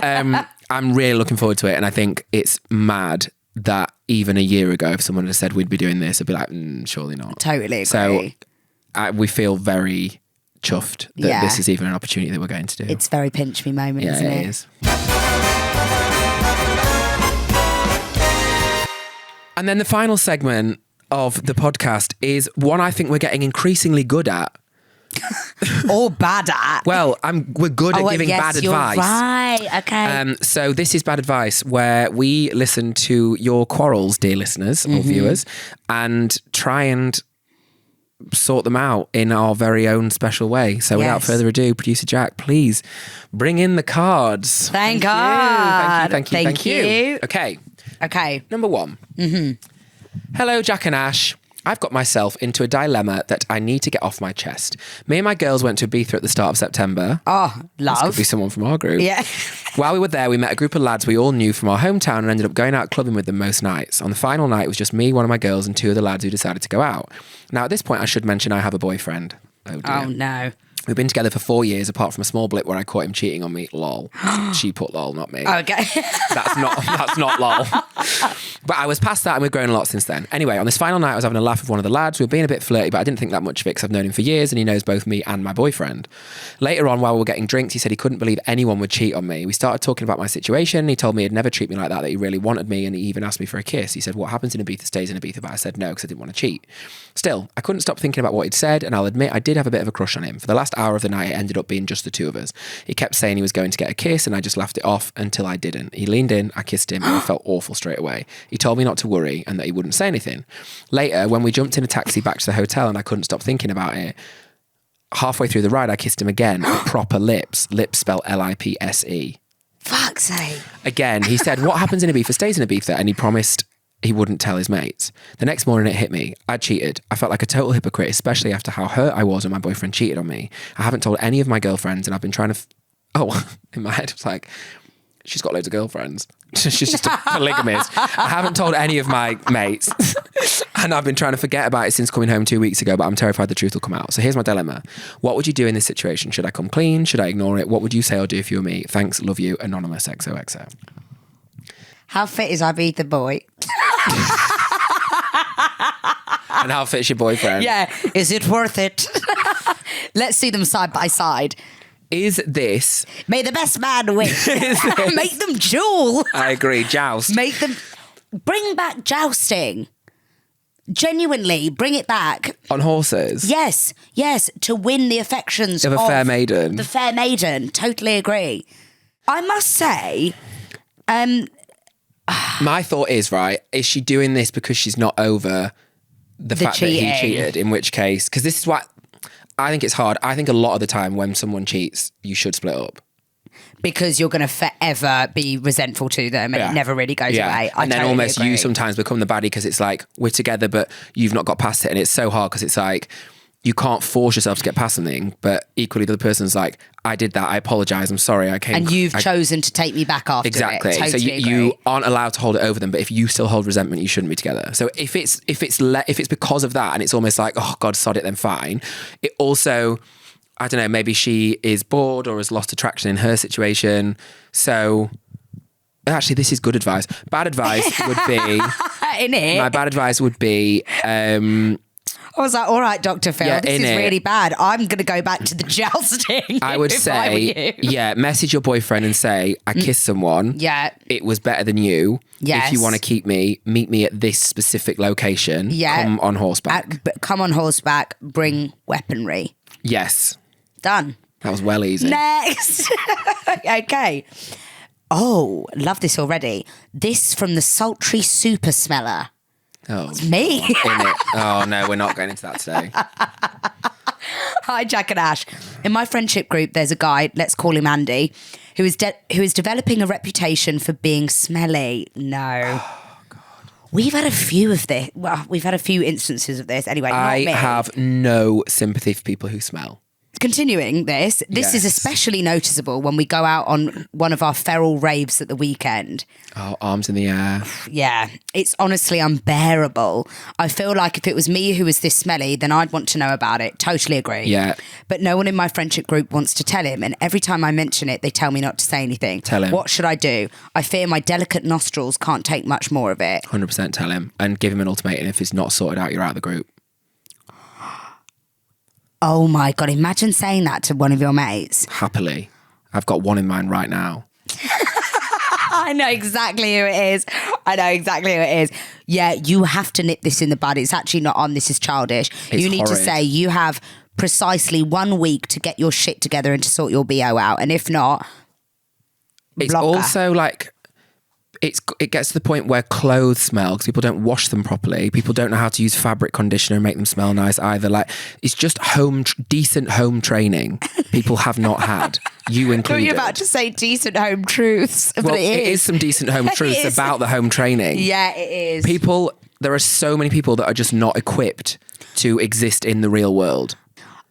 I'm really looking forward to it, and I think it's mad that even a year ago, if someone had said we'd be doing this, I'd be like, surely not. Totally agree. So we feel very chuffed that this is even an opportunity that we're going to do. It's very pinch me moment, isn't it? It is. And then the final segment of the podcast is one I think we're getting increasingly good at. Or bad at. Well, we're good at giving bad you're advice. Right, okay. So this is bad advice, where we listen to your quarrels, dear listeners or viewers, and try and sort them out in our very own special way. So without further ado, producer Jack, please bring in the cards. Thank God. Thank you. Okay. Number 1. Hello, Jack and Ash. I've got myself into a dilemma that I need to get off my chest. Me and my girls went to Ibiza at the start of September. Oh, love. This could be someone from our group. Yeah. While we were there, we met a group of lads we all knew from our hometown and ended up going out clubbing with them most nights. On the final night, it was just me, one of my girls, and 2 other lads who decided to go out. Now, at this point, I should mention I have a boyfriend. Oh, dear. Oh, no. We've been together for 4 years, apart from a small blip where I caught him cheating on me. Lol. She put lol, not me. Okay. That's not lol. But I was past that, and we've grown a lot since then. Anyway, on this final night, I was having a laugh with one of the lads. We were being a bit flirty, but I didn't think that much of it because I've known him for years and he knows both me and my boyfriend. Later on, while we were getting drinks, he said he couldn't believe anyone would cheat on me. We started talking about my situation. He told me he'd never treat me like that he really wanted me, and he even asked me for a kiss. He said, what happens in Ibiza stays in Ibiza, but I said no because I didn't want to cheat. Still, I couldn't stop thinking about what he'd said, and I'll admit I did have a bit of a crush on him. For the last hour of the night, it ended up being just the 2 of us. He kept saying he was going to get a kiss, and I just laughed it off until I didn't. He leaned in, I kissed him, and I felt awful straight away. He told me not to worry and that he wouldn't say anything. Later, when we jumped in a taxi back to the hotel and I couldn't stop thinking about it, halfway through the ride, I kissed him again. Proper lips. Lips spelled Lipse. Fuck's sake. Again, he said, what happens in Ibiza stays in Ibiza, and he promised he wouldn't tell his mates. The next morning it hit me. I'd cheated. I felt like a total hypocrite, especially after how hurt I was when my boyfriend cheated on me. I haven't told any of my girlfriends, and I've been trying to... in my head, it's like, she's got loads of girlfriends. She's just a polygamist. I haven't told any of my mates. And I've been trying to forget about it since coming home 2 weeks ago, but I'm terrified the truth will come out. So here's my dilemma. What would you do in this situation? Should I come clean? Should I ignore it? What would you say or do if you were me? Thanks, love you, Anonymous XOXO. How fit is Ibiza boy? And how fit's your boyfriend? Yeah. Is it worth it? Let's see them side by side. Is this... May the best man win. Make them duel. I agree. Joust. Make them... Bring back jousting. Genuinely, bring it back. On horses? Yes. To win the affections of a fair maiden. The fair maiden. Totally agree. I must say... my thought is, right, is she doing this because she's not over the fact cheating. that he cheated? In which case, because this is what I think it's hard. I think a lot of the time when someone cheats, you should split up. Because you're going to forever be resentful to them and it never really goes away. And then totally almost agree. you sometimes become the baddie because it's like, we're together, but you've not got past it. And it's so hard because it's like, you can't force yourself to get past something, but equally the other person's like, I did that, I apologise, I'm sorry, I came... And you've chosen to take me back after exactly. it. Totally so agree. you aren't allowed to hold it over them, but if you still hold resentment, you shouldn't be together. So if it's because of that and it's almost like, oh God, sod it, then fine. It also, I don't know, maybe she is bored or has lost attraction in her situation. So... Actually, this is good advice. Bad advice would be... Innit? My bad advice would be... I was like, all right, Dr. Phil, Yeah, this is innit? really bad. I'm going to go back to the jousting. I would if I were say, you. message your boyfriend and say, I kissed someone. Yeah. It was better than you. Yes. If you want to keep me, meet me at this specific location. Yeah. Come on horseback. Come on horseback, bring weaponry. Yes. Done. That was well easy. Next. Okay. Oh, love this already. This from the sultry super smeller. Oh, Me. in it. Oh no, we're not going into that today. Hi, Jack and Ash. In my friendship group, there's a guy, let's call him Andy, who is developing a reputation for being smelly. No. Oh, God. We've had a few of this. Well, we've had a few instances of this. Anyway, not I me. have no sympathy for people who smell. Continuing this Yes. is especially noticeable when we go out on one of our feral raves at the weekend. Oh, arms in the air. Yeah, it's honestly unbearable. I feel like if it was me who was this smelly, then I'd want to know about it. Totally agree. Yeah. But no one in my friendship group wants to tell him, and every time I mention it, they tell me not to say anything. Tell him. What should I do? I fear my delicate nostrils can't take much more of it. 100% tell him and give him an ultimatum. If it's not sorted out, you're out of the group. Oh my God, imagine saying that to one of your mates. Happily. I've got one in mind right now. I know exactly who it is. Yeah, you have to nip this in the bud. It's actually not on. This is childish. It's you need to horrid. say you have precisely 1 week to get your shit together and to sort your BO out. And if not, It's blocker. also like it gets to the point where clothes smell because people don't wash them properly. People don't know how to use fabric conditioner and make them smell nice either. Like it's just decent home training people have not had. You I included. thought you were about to say decent home truths, but well, it is. some decent home It truths is. about the home training. Yeah, it is. There are so many people that are just not equipped to exist in the real world.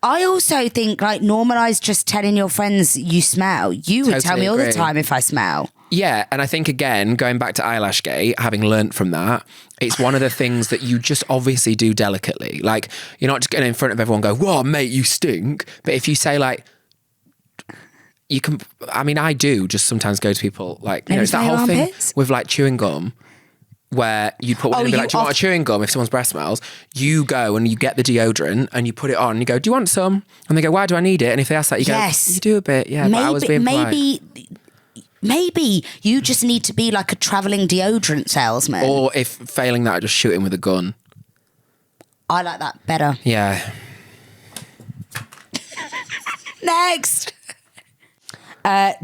I also think like normalise just telling your friends you smell. You would tell Totally me all the agree. time if I smell. Yeah, and I think again, going back to eyelash gate, having learnt from that, it's one of the things that you just obviously do delicately. Like you're not just getting in front of everyone and go, "Whoa, mate, you stink." But if you say like, you can. I mean, I do just sometimes go to people like, Maybe it's that smell your whole thing armpits? with like chewing gum. Where you put one in and be like, do you want a chewing gum if someone's breath smells? You go and you get the deodorant and you put it on and you go, do you want some? And they go, why do I need it? And if they ask that, you Yes. go, you do a bit, yeah, but I was being polite. Maybe you just need to be like a travelling deodorant salesman. Or if failing that, just shoot him with a gun. I like that better. Yeah. Next. God,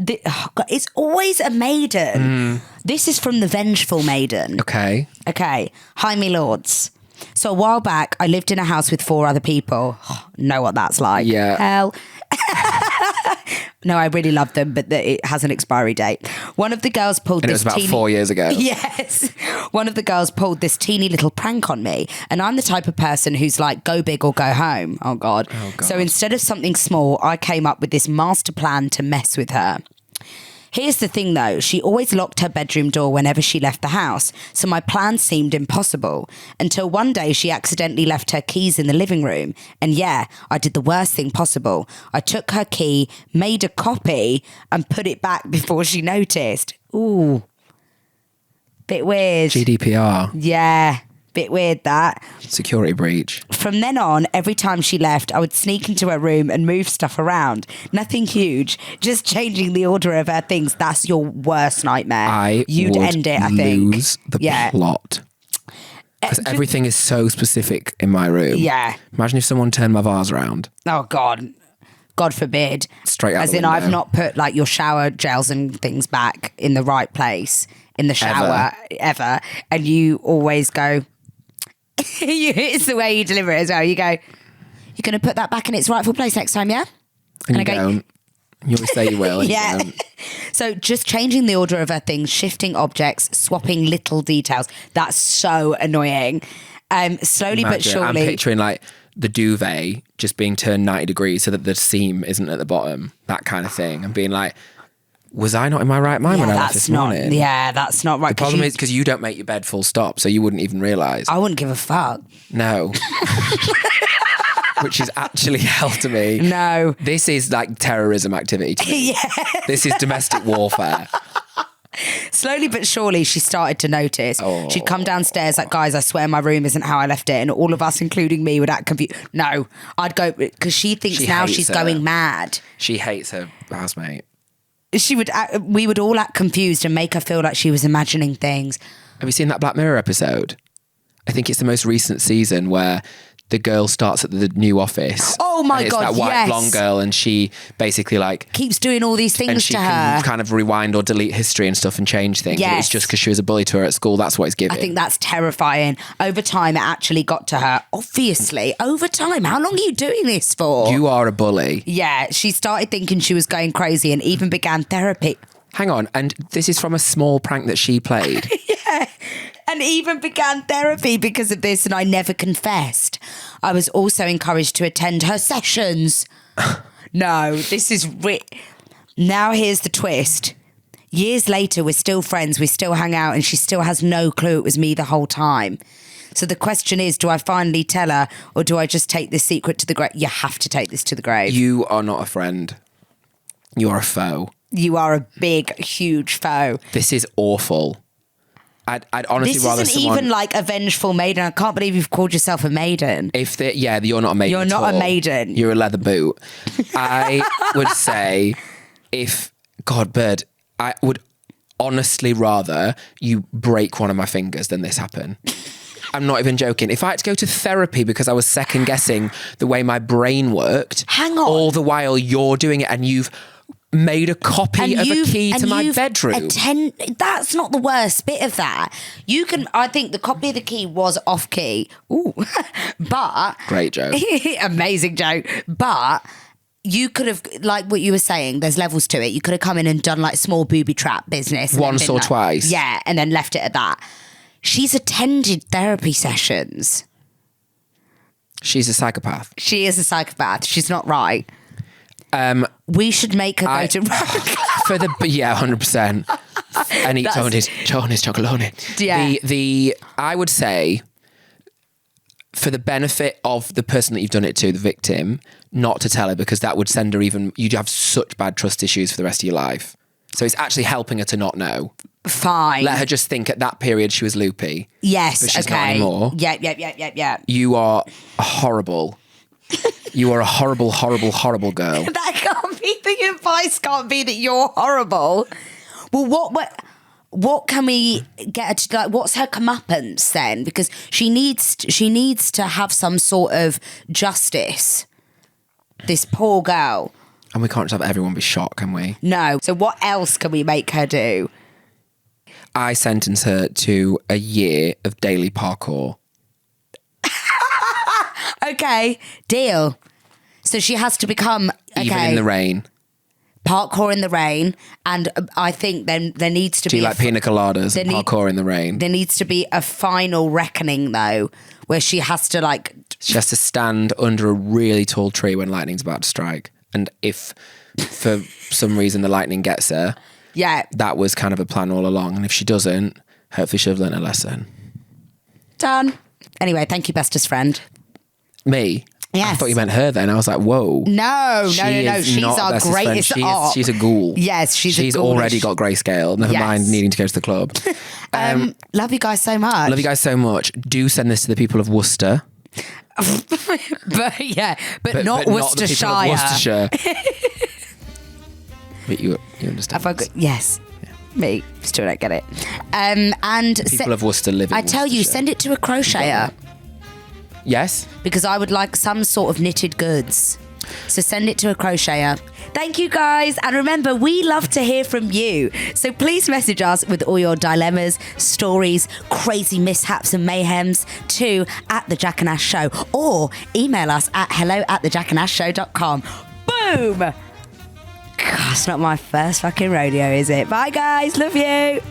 it's always a maiden. This is from the Vengeful Maiden. Okay. Okay. Hi, me lords. So a while back, I lived in a house with 4 other people. Know what that's like. Yeah. Hell. No, I really love them, but it has an expiry date. One of the girls pulled And it this was about 4 years ago. Yes. One of the girls pulled this teeny little prank on me. And I'm the type of person who's like, go big or go home. Oh, God. So instead of something small, I came up with this master plan to mess with her. Here's the thing though, she always locked her bedroom door whenever she left the house, so my plan seemed impossible. Until one day she accidentally left her keys in the living room. And yeah, I did the worst thing possible. I took her key, made a copy, and put it back before she noticed. Ooh. Bit weird. GDPR. Yeah, bit weird that. Security breach. From then on, every time she left, I would sneak into her room and move stuff around. Nothing huge, just changing the order of her things. That's your worst nightmare. You'd would end it, I think. lose the plot. Because everything is so specific in my room. Yeah. Imagine if someone turned my vase around. Oh, God. God forbid. Straight out As the in, I've window. not put like your shower gels and things back in the right place in the shower ever. And you always go, it's the way you deliver it as well. You go, you're going to put that back in its rightful place next time, yeah? And you I go, don't. You always say you will. And yeah. You don't. So just changing the order of her things, shifting objects, swapping little details. That's so annoying. Slowly but Imagine, I'm surely. picturing like the duvet just being turned 90 degrees so that the seam isn't at the bottom. That kind of thing. And being like, was I not in my right mind when I left this morning? Yeah, that's not right. The problem is because you don't make your bed full stop, so you wouldn't even realise. I wouldn't give a fuck. No. Which is actually hell to me. No. This is like terrorism activity to me. Yeah. This is domestic warfare. Slowly but surely, she started to notice. She'd come downstairs like, guys, I swear my room isn't how I left it. And all of us, including me, would act confused. No, I'd go, because she thinks She now hates she's her. going mad. She hates her housemate. We would all act confused and make her feel like she was imagining things. Have you seen that Black Mirror episode? I think it's the most recent season where the girl starts at the new office. Oh my and it's God, that white yes. blonde girl, and she basically like Keeps doing all these and things she to can her. kind of rewind or delete history and stuff and change things. And Yes. it's just because she was a bully to her at school. That's what it's giving. I think that's terrifying. Over time, it actually got to her. Obviously, over time. How long are you doing this for? You are a bully. Yeah, she started thinking she was going crazy and even began therapy. Hang on, and this is from a small prank that she played. Yeah. And even began therapy because of this, and I never confessed. I was also encouraged to attend her sessions. No, this is... Now here's the twist. Years later, we're still friends, we still hang out, and she still has no clue it was me the whole time. So the question is, do I finally tell her, or do I just take this secret to the grave? You have to take this to the grave. You are not a friend. You are a foe. You are a big, huge foe. This is awful. I'd honestly this rather isn't someone... even like a vengeful maiden. I can't believe you've called yourself a maiden. You're not a maiden. You're at not a all. maiden. You're a leather boot. I would say, God, Bird, I would honestly rather you break one of my fingers than this happen. I'm not even joking. If I had to go to therapy because I was second guessing the way my brain worked, hang on, all the while you're doing it, and you've made a copy of a key to my bedroom. That's not the worst bit of that. I think the copy of the key was off key. Ooh, but great joke, amazing joke. But you could have, like what you were saying, there's levels to it. You could have come in and done like small booby trap business once or twice, yeah, and then left it at that. She's attended therapy sessions. She's a psychopath. She is a psychopath. She's not right. We should make her go to 100%. And eat Tony's chocolate. Yeah. I would say, for the benefit of the person that you've done it to, the victim, not to tell her, because that would send her you'd have such bad trust issues for the rest of your life. So it's actually helping her to not know. Fine. Let her just think at that period she was loopy. Yes. But she's okay. not anymore. Yeah. You are horrible. You are a horrible, horrible, horrible girl. That can't be the advice. Can't be that you're horrible. Well, what can we get her to, like? What's her comeuppance then? Because she needs to have some sort of justice. This poor girl. And we can't just have everyone be shocked, can we? No. So what else can we make her do? I sentence her to a year of daily parkour. Okay, deal. So she has to become even in the rain. Parkour in the rain, and I think then there needs to be. Do you like pina coladas and parkour in the rain? There needs to be a final reckoning though, where she has to She has to stand under a really tall tree when lightning's about to strike, and if for some reason the lightning gets her, yeah, that was kind of a plan all along. And if she doesn't, hopefully she'll have learned a lesson. Done. Anyway, thank you, bestest friend. Me? Yes. I thought you meant her then. I was like, whoa. No. She's our greatest art. She's a ghoul. Yes, she's already got grayscale. Never mind needing to go to the club. Love you guys so much. Love you guys so much. Do send this to the people of Worcester. but not Worcestershire. Not the people of Worcestershire. But you understand. Yes. Yeah. Me. Still don't get it. And people of Worcester live in I tell you, send it to a crocheter. Yes. Because I would like some sort of knitted goods. So send it to a crocheter. Thank you guys. And remember, we love to hear from you. So please message us with all your dilemmas, stories, crazy mishaps and mayhems to @The Jack and Ash Show, or email us at hello@thejackandashshow.com. Boom. God, it's not my first fucking rodeo, is it? Bye guys. Love you.